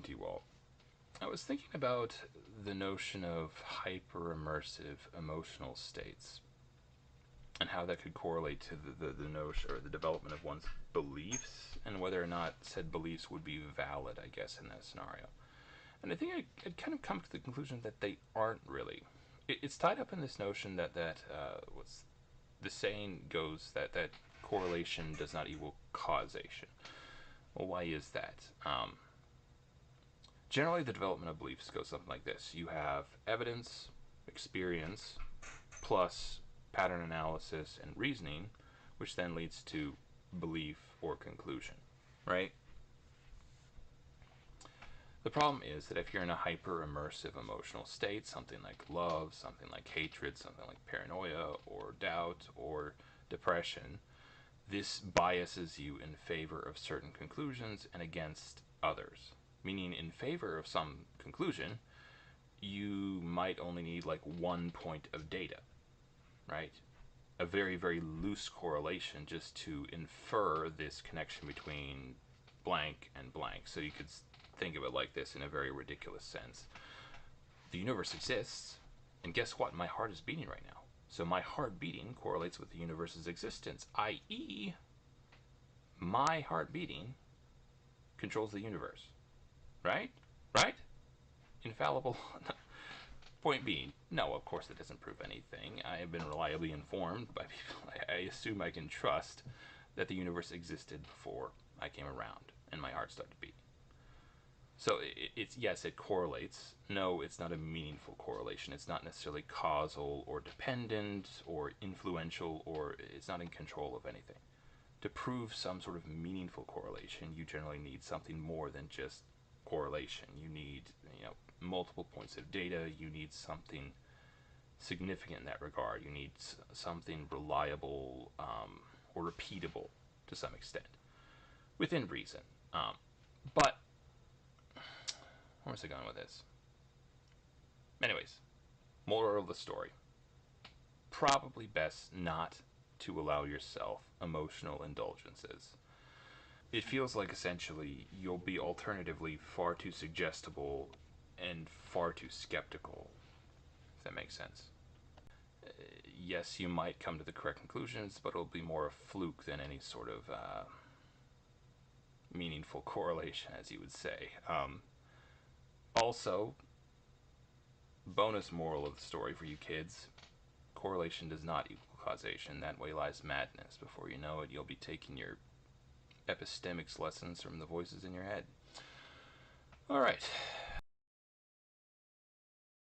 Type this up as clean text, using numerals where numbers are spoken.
to you all. I was thinking about the notion of hyper-immersive emotional states and how that could correlate to the notion or the development of one's beliefs and whether or not said beliefs would be valid, I guess, in that scenario. And I think I'd kind of come to the conclusion that they aren't really. It's tied up in this notion that what's the saying goes that correlation does not equal causation. Well, why is that? Generally, the development of beliefs goes something like this. You have evidence, experience, plus pattern analysis and reasoning, which then leads to belief or conclusion, right? The problem is that if you're in a hyper-immersive emotional state, something like love, something like hatred, something like paranoia or doubt or depression, this biases you in favor of certain conclusions and against others. Meaning, in favor of some conclusion, you might only need like 1 point of data, right? A very, very loose correlation just to infer this connection between blank and blank. So you could think of it like this in a very ridiculous sense. The universe exists, and guess what? My heart is beating right now. So my heart beating correlates with the universe's existence, i.e., my heart beating controls the universe. Right? Right? Infallible. Point being, no, of course it doesn't prove anything. I have been reliably informed by people I assume I can trust that the universe existed before I came around and my heart started beating. So it's yes, it correlates. No, it's not a meaningful correlation. It's not necessarily causal or dependent or influential, or it's not in control of anything. To prove some sort of meaningful correlation, you generally need something more than just correlation. You need, multiple points of data. You need something significant in that regard. You need something reliable or repeatable to some extent, within reason. But where was I going with this? Anyways, moral of the story: probably best not to allow yourself emotional indulgences. It feels like essentially you'll be alternatively far too suggestible and far too skeptical, if that makes sense. Yes, you might come to the correct conclusions, but it'll be more a fluke than any sort of meaningful correlation, as you would say. Also, bonus moral of the story for you kids: correlation does not equal causation. That way lies madness. Before you know it, you'll be taking your epistemics lessons from the voices in your head. Alright,